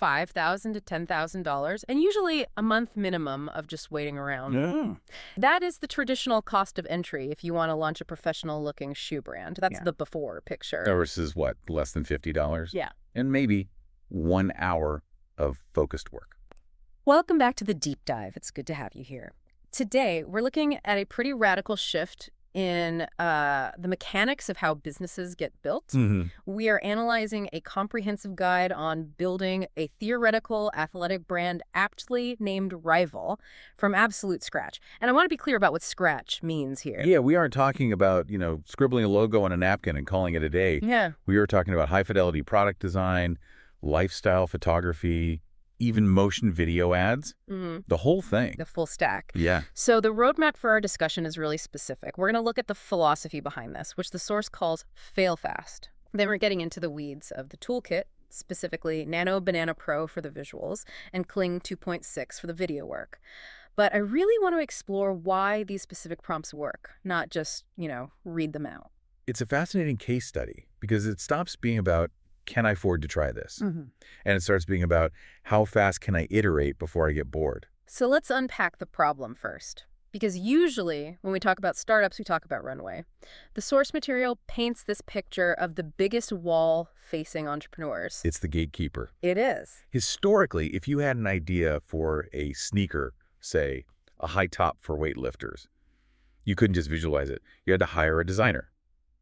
$5,000 to $10,000, and usually a month minimum of just waiting around. Yeah. That is the traditional cost of entry if you want to launch a professional-looking shoe brand. That's Yeah. the before picture. Versus what, less than $50? Yeah. And maybe 1 hour of focused work. Welcome back to the Deep Dive. It's good to have you here. Today, we're looking at a pretty radical shift in the mechanics of how businesses get built. We are analyzing a comprehensive guide on building a theoretical athletic brand aptly named Rival from absolute scratch. And I want to be clear about what scratch means here. Yeah, we aren't talking about, scribbling a logo on a napkin and calling it a day. Yeah. We are talking about high-fidelity product design, lifestyle photography, even motion video ads, the whole thing. The full stack. Yeah. So the roadmap for our discussion is really specific. We're going to look at the philosophy behind this, which the source calls fail fast. Then we're getting into the weeds of the toolkit, specifically Nano Banana Pro for the visuals and Kling 2.6 for the video work. But I really want to explore why these specific prompts work, not just, read them out. It's a fascinating case study because it stops being about, can I afford to try this? And it starts being about, how fast can I iterate before I get bored? So let's unpack the problem first. Because usually, when we talk about startups, we talk about runway. The source material paints this picture of the biggest wall facing entrepreneurs. It's the gatekeeper. It is. Historically, if you had an idea for a sneaker, say, a high top for weightlifters, you couldn't just visualize it. You had to hire a designer.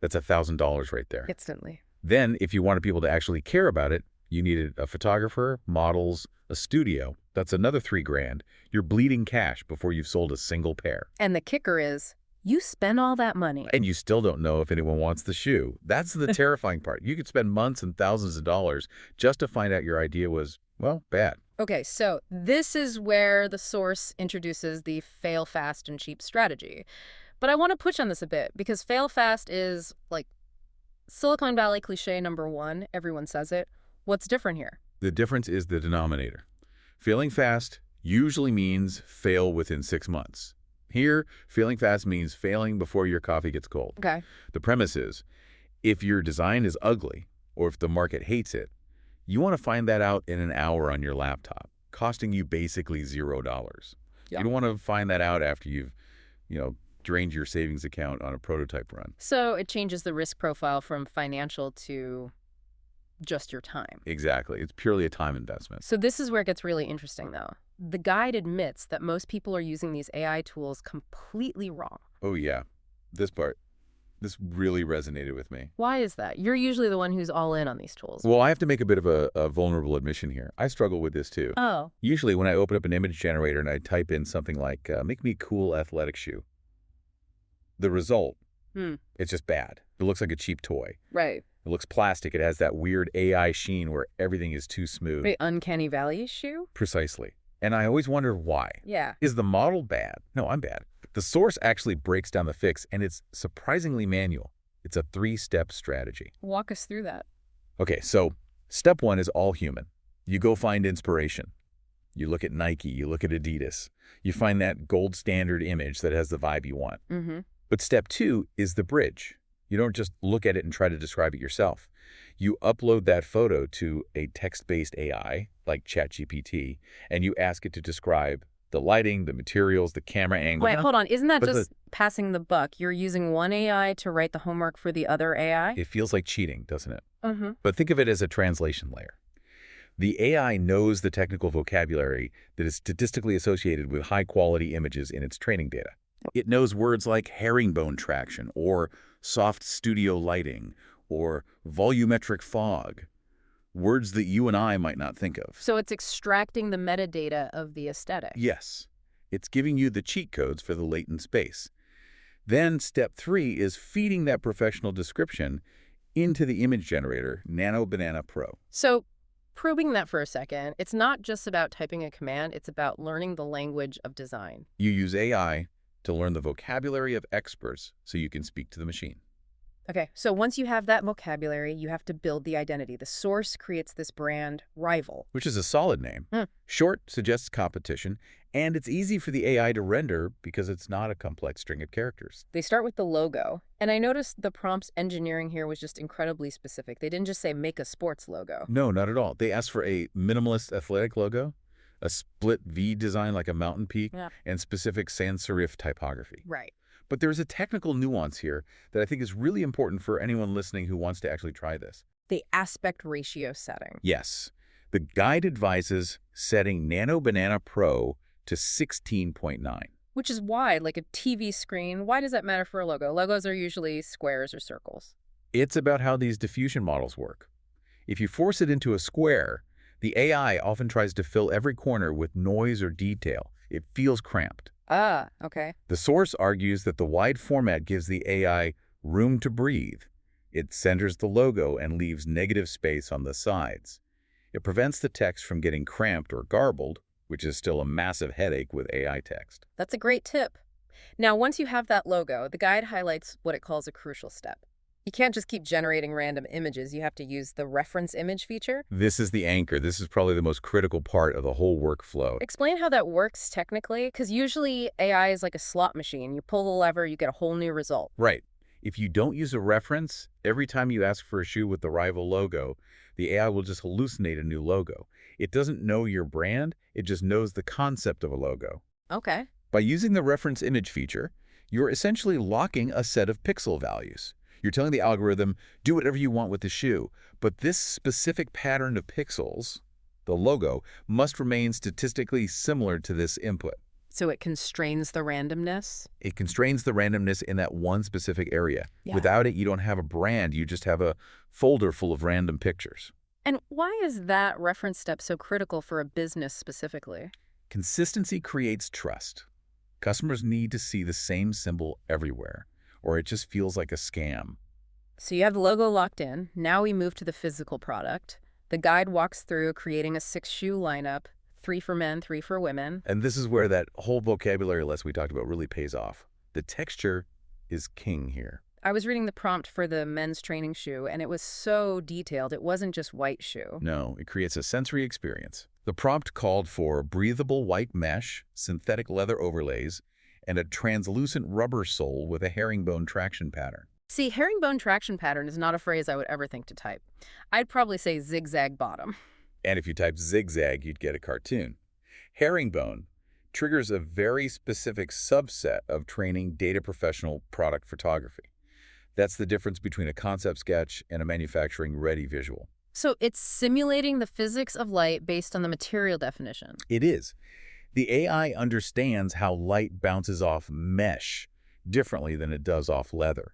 That's $1,000 right there. Instantly. Then, if you wanted people to actually care about it, you needed a photographer, models, a studio. That's another $3,000. You're bleeding cash before you've sold a single pair. And the kicker is, you spend all that money. And you still don't know if anyone wants the shoe. That's the terrifying part. You could spend months and thousands of dollars just to find out your idea was, well, bad. Okay, so this is where the source introduces the fail fast and cheap strategy. But I want to push on this a bit, because fail fast is like Silicon Valley cliche number one. Everyone says it. What's different here? The difference is the denominator. Failing fast usually means fail within 6 months. Here, failing fast means failing before your coffee gets cold. Okay. The premise is, if your design is ugly, or if the market hates it, you want to find that out in an hour on your laptop, costing you basically $0. Yeah. You don't want to find that out after you've, drained your savings account on a prototype run. So it changes the risk profile from financial to just your time. Exactly. It's purely a time investment. So this is where it gets really interesting, though. The guide admits that most people are using these AI tools completely wrong. Oh, yeah. This this really resonated with me. Why is that? You're usually the one who's all in on these tools. Well, I have to make a bit of a vulnerable admission here. I struggle with this, too. Oh. Usually when I open up an image generator and I type in something like, make me a cool athletic shoe, the result, it's just bad. It looks like a cheap toy. Right. It looks plastic. It has that weird AI sheen where everything is too smooth. Wait, uncanny valley shoe? Precisely. And I always wonder why. Yeah. Is the model bad? No, I'm bad. The source actually breaks down the fix, and it's surprisingly manual. It's a 3-step strategy. Walk us through that. Okay, so step 1 is all human. You go find inspiration. You look at Nike, you look at Adidas. You find that gold standard image that has the vibe you want. But step 2 is the bridge. You don't just look at it and try to describe it yourself. You upload that photo to a text-based AI, like ChatGPT, and you ask it to describe the lighting, the materials, the camera angle. Wait, hold on. Isn't that just passing the buck? You're using one AI to write the homework for the other AI? It feels like cheating, doesn't it? But think of it as a translation layer. The AI knows the technical vocabulary that is statistically associated with high-quality images in its training data. It knows words like herringbone traction, or soft studio lighting, or volumetric fog, words that you and I might not think of. So it's extracting the metadata of the aesthetic. Yes. It's giving you the cheat codes for the latent space. Then step 3 is feeding that professional description into the image generator, Nano Banana Pro. So probing that for a second, it's not just about typing a command, it's about learning the language of design. You use AI to learn the vocabulary of experts so you can speak to the machine. Okay, so once you have that vocabulary, you have to build the identity. The source creates this brand rival. Which is a solid name. Hmm. Short suggests competition, and it's easy for the AI to render because it's not a complex string of characters. They start with the logo, and I noticed the prompt's engineering here was just incredibly specific. They didn't just say make a sports logo. No, not at all. They asked for a minimalist athletic logo, a split V design like a mountain peak, Yeah. and specific sans serif typography. Right. But there's a technical nuance here that I think is really important for anyone listening who wants to actually try this. The aspect ratio setting. Yes, the guide advises setting Nano Banana Pro to 16.9. Which is wide, like a TV screen. Why does that matter for a logo? Logos are usually squares or circles. It's about how these diffusion models work. If you force it into a square, the AI often tries to fill every corner with noise or detail. It feels cramped. Ah, okay. The source argues that the wide format gives the AI room to breathe. It centers the logo and leaves negative space on the sides. It prevents the text from getting cramped or garbled, which is still a massive headache with AI text. That's a great tip. Now, once you have that logo, the guide highlights what it calls a crucial step. You can't just keep generating random images. You have to use the reference image feature. This is the anchor. This is probably the most critical part of the whole workflow. Explain how that works technically, because usually AI is like a slot machine. You pull the lever, you get a whole new result. Right. If you don't use a reference, every time you ask for a shoe with the rival logo, the AI will just hallucinate a new logo. It doesn't know your brand, it just knows the concept of a logo. Okay. By using the reference image feature, you're essentially locking a set of pixel values. You're telling the algorithm, do whatever you want with the shoe, but this specific pattern of pixels, the logo, must remain statistically similar to this input. So it constrains the randomness? It constrains the randomness in that one specific area. Yeah. Without it, you don't have a brand, you just have a folder full of random pictures. And why is that reference step so critical for a business specifically? Consistency creates trust. Customers need to see the same symbol everywhere, or it just feels like a scam. So you have the logo locked in. Now we move to the physical product. The guide walks through creating a 6-shoe lineup, 3 for men, 3 for women. And this is where that whole vocabulary lesson we talked about really pays off. The texture is king here. I was reading the prompt for the men's training shoe, and it was so detailed. It wasn't just white shoe. No, it creates a sensory experience. The prompt called for breathable white mesh, synthetic leather overlays, and a translucent rubber sole with a herringbone traction pattern. See, herringbone traction pattern is not a phrase I would ever think to type. I'd probably say zigzag bottom. And if you type zigzag, you'd get a cartoon. Herringbone triggers a very specific subset of training data professional product photography. That's the difference between a concept sketch and a manufacturing-ready visual. So it's simulating the physics of light based on the material definition. It is. The AI understands how light bounces off mesh differently than it does off leather.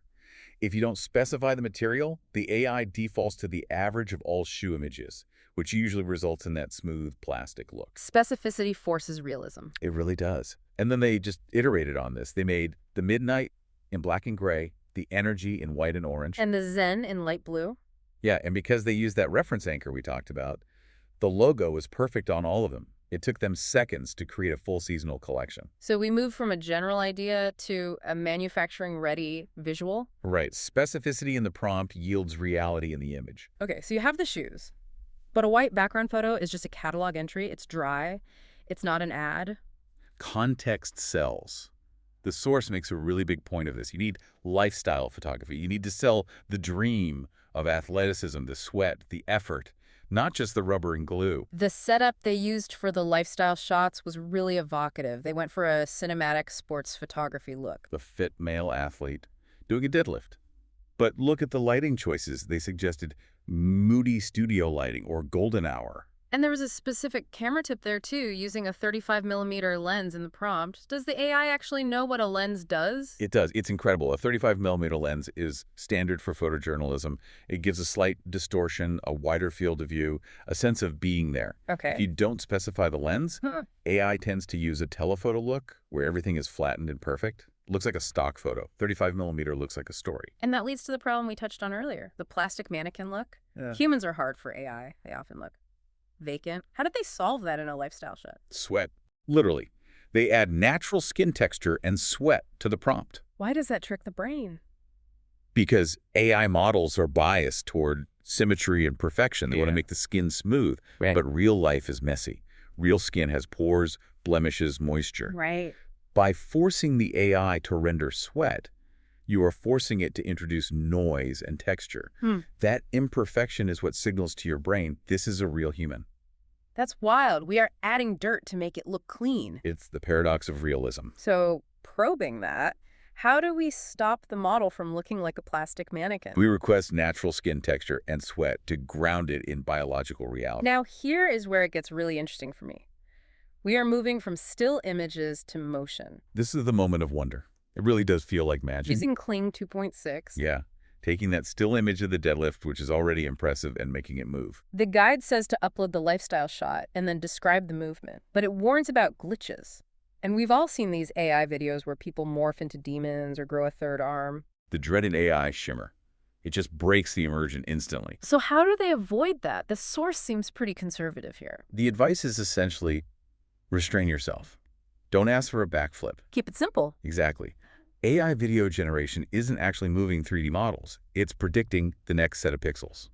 If you don't specify the material, the AI defaults to the average of all shoe images, which usually results in that smooth plastic look. Specificity forces realism. It really does. And then they just iterated on this. They made the midnight in black and gray, the energy in white and orange. And the Zen in light blue? Yeah, and because they used that reference anchor we talked about, the logo was perfect on all of them. It took them seconds to create a full seasonal collection. So we moved from a general idea to a manufacturing-ready visual? Right. Specificity in the prompt yields reality in the image. Okay, so you have the shoes. But a white background photo is just a catalog entry. It's dry. It's not an ad. Context sells. The source makes a really big point of this. You need lifestyle photography. You need to sell the dream of athleticism, the sweat, the effort, not just the rubber and glue. The setup they used for the lifestyle shots was really evocative. They went for a cinematic sports photography look. The fit male athlete doing a deadlift. But look at the lighting choices. They suggested moody studio lighting or golden hour. And there was a specific camera tip there, too, using a 35mm lens in the prompt. Does the AI actually know what a lens does? It does. It's incredible. A 35mm lens is standard for photojournalism. It gives a slight distortion, a wider field of view, a sense of being there. Okay. If you don't specify the lens, AI tends to use a telephoto look where everything is flattened and perfect. Looks like a stock photo. 35mm looks like a story. And that leads to the problem we touched on earlier, the plastic mannequin look. Yeah. Humans are hard for AI. They often look vacant. How did they solve that in a lifestyle shot? Sweat. Literally. They add natural skin texture and sweat to the prompt. Why does that trick the brain? Because AI models are biased toward symmetry and perfection. They want to make the skin smooth, but real life is messy. Real skin has pores, blemishes, moisture. Right. By forcing the AI to render sweat, you are forcing it to introduce noise and texture. That imperfection is what signals to your brain, this is a real human. That's wild. We are adding dirt to make it look clean. It's the paradox of realism. So, probing that, how do we stop the model from looking like a plastic mannequin? We request natural skin texture and sweat to ground it in biological reality. Now, here is where it gets really interesting for me. We are moving from still images to motion. This is the moment of wonder. It really does feel like magic. Using Kling 2.6. Yeah, taking that still image of the deadlift, which is already impressive, and making it move. The guide says to upload the lifestyle shot and then describe the movement, but it warns about glitches. And we've all seen these AI videos where people morph into demons or grow a third arm. The dreaded AI shimmer. It just breaks the immersion instantly. So how do they avoid that? The source seems pretty conservative here. The advice is essentially, restrain yourself. Don't ask for a backflip. Keep it simple. Exactly. AI video generation isn't actually moving 3D models. It's predicting the next set of pixels.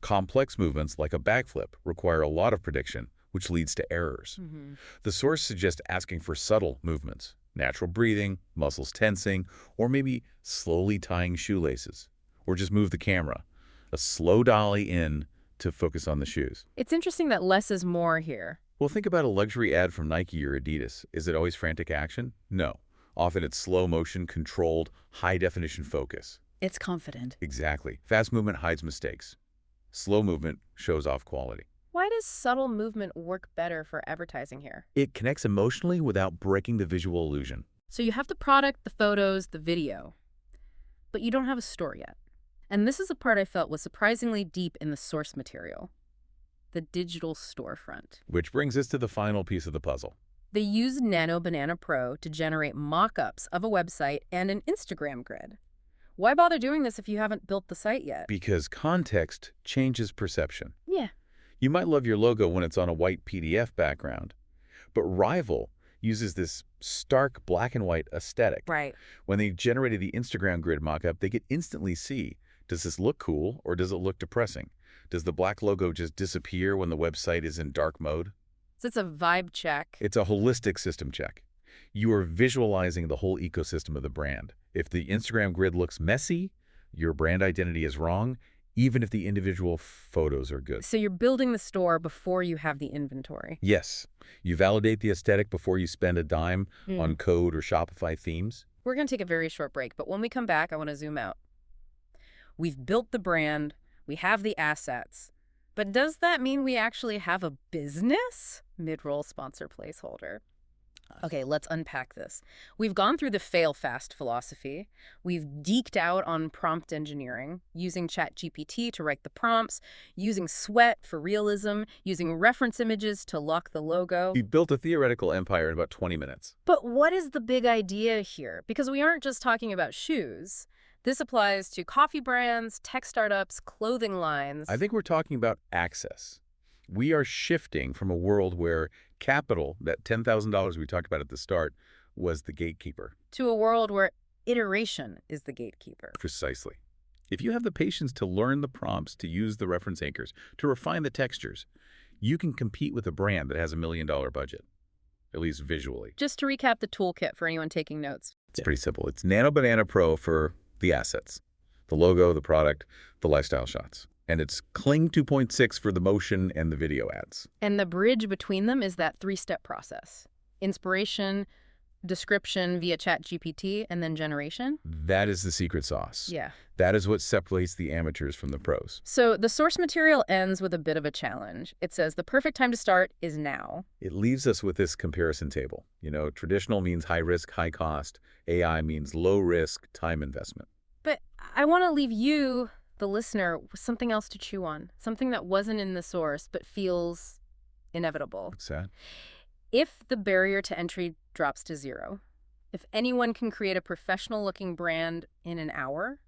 Complex movements like a backflip require a lot of prediction, which leads to errors. The source suggests asking for subtle movements, natural breathing, muscles tensing, or maybe slowly tying shoelaces, or just move the camera, a slow dolly in to focus on the shoes. It's interesting that less is more here. Well, think about a luxury ad from Nike or Adidas. Is it always frantic action? No. Often it's slow motion, controlled, high-definition focus. It's confident. Exactly. Fast movement hides mistakes. Slow movement shows off quality. Why does subtle movement work better for advertising here? It connects emotionally without breaking the visual illusion. So you have the product, the photos, the video, but you don't have a store yet. And this is the part I felt was surprisingly deep in the source material. The digital storefront. Which brings us to the final piece of the puzzle. They used Nano Banana Pro to generate mock-ups of a website and an Instagram grid. Why bother doing this if you haven't built the site yet? Because context changes perception. Yeah. You might love your logo when it's on a white PDF background, but Rival uses this stark black and white aesthetic. Right. When they generated the Instagram grid mockup, they could instantly see, does this look cool or does it look depressing? Does the black logo just disappear when the website is in dark mode? So it's a vibe check. It's a holistic system check. You are visualizing the whole ecosystem of the brand. If the Instagram grid looks messy, your brand identity is wrong, even if the individual photos are good. So you're building the store before you have the inventory. Yes. You validate the aesthetic before you spend a dime on code or Shopify themes. We're going to take a very short break, but when we come back, I want to zoom out. We've built the brand. We have the assets. But does that mean we actually have a business? Mid-roll sponsor placeholder. Okay, let's unpack this. We've gone through the fail fast philosophy. We've geeked out on prompt engineering, using ChatGPT to write the prompts, using Sweat for realism, using reference images to lock the logo. We built a theoretical empire in about 20 minutes. But what is the big idea here? Because we aren't just talking about shoes. This applies to coffee brands, tech startups, clothing lines. I think we're talking about access. We are shifting from a world where capital, that $10,000 we talked about at the start, was the gatekeeper, to a world where iteration is the gatekeeper. Precisely. If you have the patience to learn the prompts, to use the reference anchors, to refine the textures, you can compete with a brand that has $1 million budget, at least visually. Just to recap the toolkit for anyone taking notes. It's pretty simple. It's Nano Banana Pro for the assets, the logo, the product, the lifestyle shots. And it's Kling 2.6 for the motion and the video ads. And the bridge between them is that three-step process. Inspiration, description via ChatGPT, and then generation. That is the secret sauce. Yeah. That is what separates the amateurs from the pros. So the source material ends with a bit of a challenge. It says the perfect time to start is now. It leaves us with this comparison table. You know, traditional means high risk, high cost. AI means low risk, time investment. But I want to leave you, the listener, with something else to chew on. Something that wasn't in the source but feels inevitable. What's that? If the barrier to entry drops to zero, if anyone can create a professional-looking brand in an hour,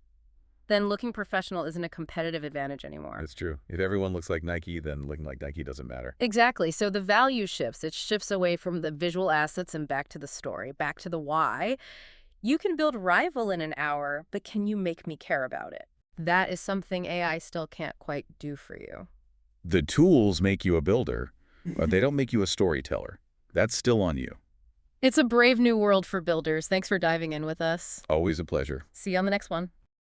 then looking professional isn't a competitive advantage anymore. That's true. If everyone looks like Nike, then looking like Nike doesn't matter. Exactly. So the value shifts. It shifts away from the visual assets and back to the story, back to the why. You can build Rival in an hour, but can you make me care about it? That is something AI still can't quite do for you. The tools make you a builder, but they don't make you a storyteller. That's still on you. It's a brave new world for builders. Thanks for diving in with us. Always a pleasure. See you on the next one.